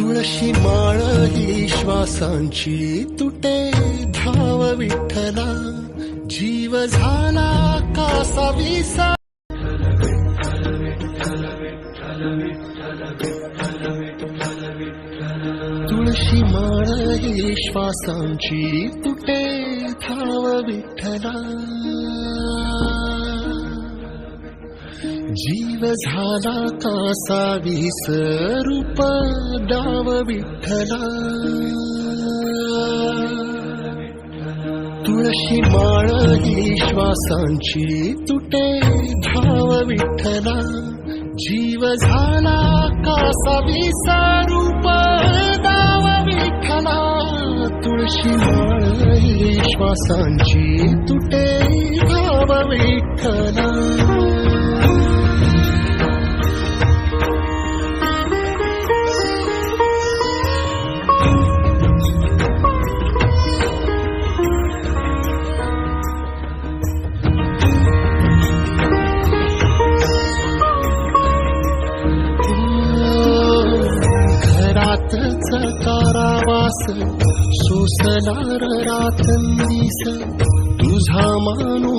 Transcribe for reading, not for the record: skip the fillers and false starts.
तुळशी माळ ही श्वासांची तुटे धाव विठ्ठला, जीव झाला कासा विसा. तुळशी माळ ही श्वासांची तुटे धाव विठ्ठला, जीव झाला कासा विसरूप डाव विठ्ठला. तुळशी माळ ही श्वासांची तुटे धाव विठ्ठला, जीव झाला कासा विसरूप डाव विठ्ठला. तुळशी माळ ही श्वासांची तुटे धाव विठ्ठला. कारावास सोसणार रात्रंदिवस तुझा मानून